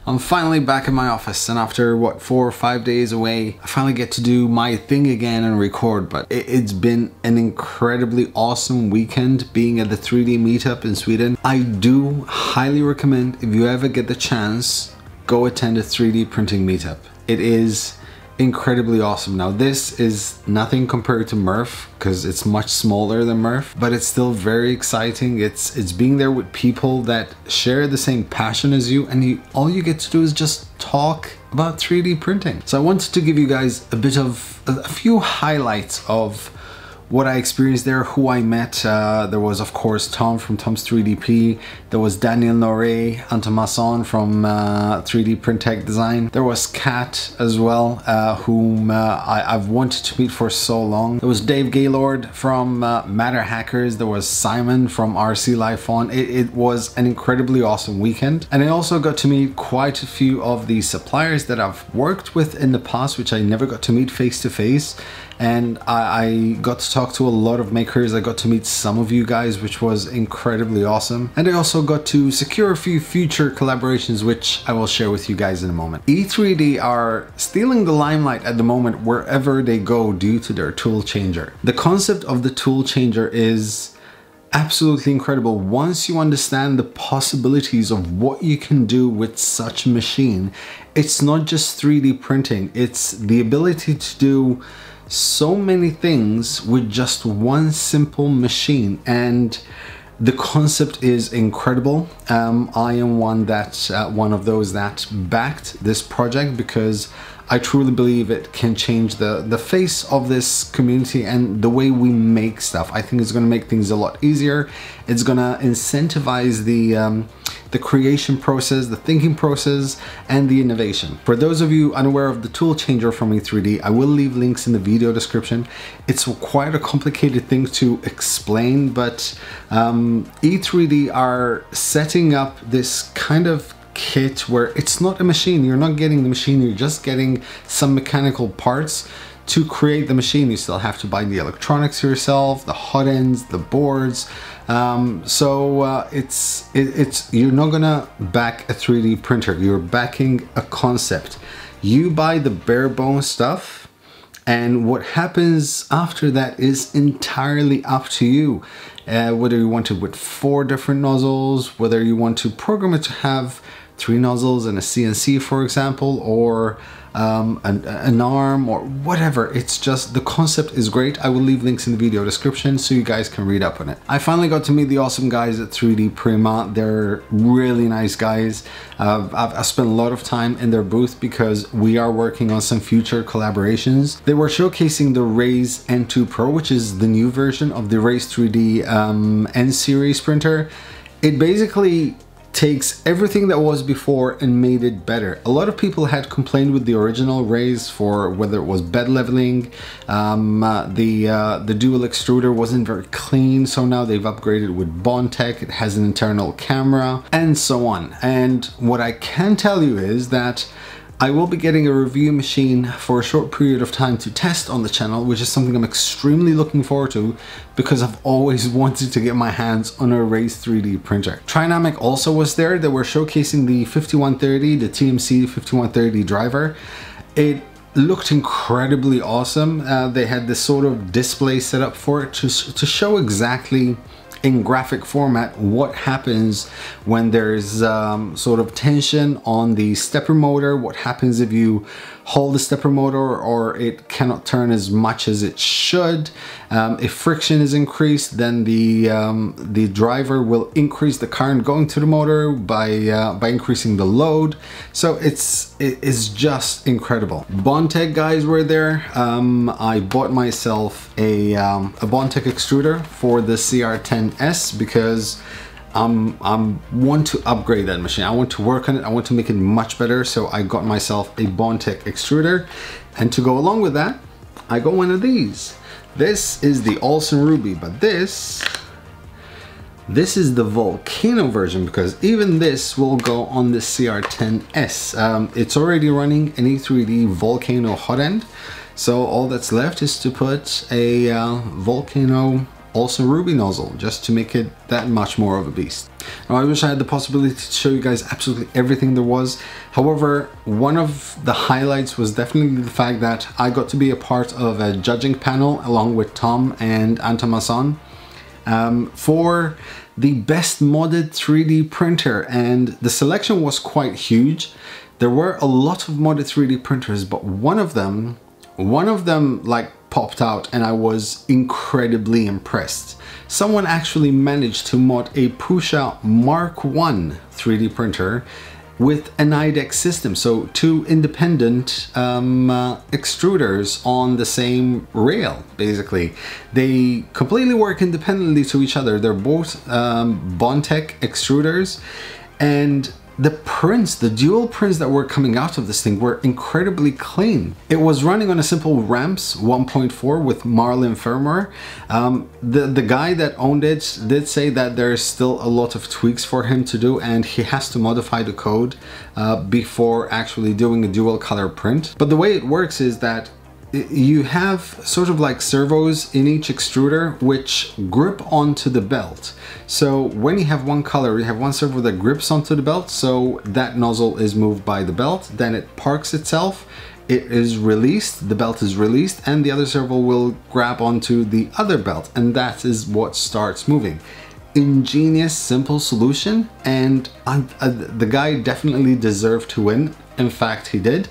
I'm finally back in my office, and after what, 4 or 5 days away, I finally get to do my thing again and record. But it's been an incredibly awesome weekend being at the 3D meetup in Sweden. I do highly recommend, if you ever get the chance, go attend a 3D printing meetup. It is incredibly awesome. Now this is nothing compared to Murph because it's much smaller than Murph, but it's still very exciting. It's being there with people that share the same passion as you, and all you get to do is just talk about 3D printing. So I wanted to give you guys a few highlights of what I experienced there, who I met. There was of course Tom from Tom's 3DP, there was Daniel Noré, Anton Masson from 3D Print Tech Design, there was Kat as well, whom I've wanted to meet for so long. There was Dave Gaylord from Matter Hackers, there was Simon from RC Life On. It was an incredibly awesome weekend, and I also got to meet quite a few of the suppliers that I've worked with in the past, which I never got to meet face to face. And I got to talk to a lot of makers. I got to meet some of you guys, which was incredibly awesome. And I also got to secure a few future collaborations, which I will share with you guys in a moment. E3D are stealing the limelight at the moment wherever they go due to their tool changer. The concept of the tool changer is absolutely incredible. Once you understand the possibilities of what you can do with such a machine, it's not just 3D printing, it's the ability to do so many things with just one simple machine, and the concept is incredible. I am one of those that backed this project because I truly believe it can change the face of this community and the way we make stuff. I think it's going to make things a lot easier. It's going to incentivize the creation process, the thinking process, and the innovation. For those of you unaware of the tool changer from E3D, I will leave links in the video description. It's quite a complicated thing to explain, but E3D are setting up this kind of kit where it's not a machine. You're not getting the machine, you're just getting some mechanical parts to create the machine. You still have to buy the electronics yourself, the hot ends, the boards. It's you're not gonna back a 3D printer, you're backing a concept. You buy the bare bones stuff, and what happens after that is entirely up to you. Whether you want it with 4 different nozzles, whether you want to program it to have 3 nozzles and a CNC, for example, or an arm or whatever. It's just, the concept is great. I will leave links in the video description so you guys can read up on it. I finally got to meet the awesome guys at 3D Prima. They're really nice guys. I've spent a lot of time in their booth because we are working on some future collaborations. They were showcasing the Raise N2 Pro, which is the new version of the Raise 3D N series printer. It basically takes everything that was before and made it better. A lot of people had complained with the original Raise for whether it was bed leveling, the dual extruder wasn't very clean, so now they've upgraded with Bond Tech. It has an internal camera and so on. And what I can tell you is that I will be getting a review machine for a short period of time to test on the channel, which is something I'm extremely looking forward to because I've always wanted to get my hands on a Raise 3D printer. Trinamic also was there. They were showcasing the 5130, the TMC 5130 driver. It looked incredibly awesome. They had this sort of display set up for it to show exactly in graphic format what happens when there's sort of tension on the stepper motor, what happens if you hold the stepper motor or it cannot turn as much as it should. If friction is increased, then the driver will increase the current going to the motor by increasing the load. So it's just incredible. Bondtech guys were there. I bought myself a Bondtech extruder for the CR10S because I want to upgrade that machine. I want to work on it. I want to make it much better. So I got myself a Bondtech extruder, and to go along with that, I got one of these. This is the Olsen Ruby, but this is the Volcano version because even this will go on the CR10S. It's already running an E3D Volcano hot end, so all that's left is to put a Volcano also ruby nozzle, just to make it that much more of a beast. Now, I wish I had the possibility to show you guys absolutely everything there was. However, one of the highlights was definitely the fact that I got to be a part of a judging panel along with Tom and Antamason for the best modded 3D printer, and the selection was quite huge. There were a lot of modded 3D printers, but one of them like popped out and I was incredibly impressed. Someone actually managed to mod a Prusa Mark I 3D printer with an IDEX system, so two independent extruders on the same rail. Basically, they completely work independently to each other. They're both Bondtech extruders, and the prints, the dual prints that were coming out of this thing were incredibly clean. It was running on a simple Ramps 1.4 with Marlin firmware. The guy that owned it did say that there's still a lot of tweaks for him to do, and he has to modify the code before actually doing a dual color print. But the way it works is that you have sort of like servos in each extruder which grip onto the belt. So when you have one color, you have one servo that grips onto the belt, so that nozzle is moved by the belt, then it parks itself, it is released, the belt is released, and the other servo will grab onto the other belt, and that is what starts moving. Ingenious, simple solution, and the guy definitely deserved to win. In fact, he did.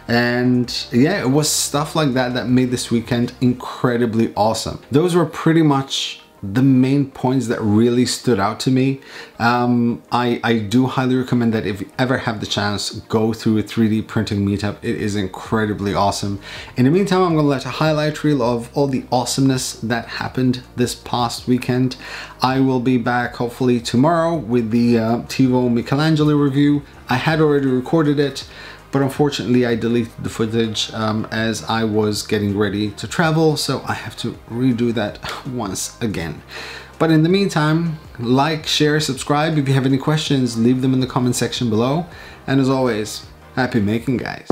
And yeah, it was stuff like that that made this weekend incredibly awesome. Those were pretty much the main points that really stood out to me. I do highly recommend that if you ever have the chance, go through a 3D printing meetup. It is incredibly awesome. In the meantime, I'm gonna let a highlight reel of all the awesomeness that happened this past weekend. I will be back hopefully tomorrow with the TiVo Michelangelo review. I had already recorded it, but unfortunately I deleted the footage as I was getting ready to travel, so I have to redo that once again. But in the meantime, like, share, subscribe. If you have any questions, leave them in the comment section below. And as always, happy making, guys.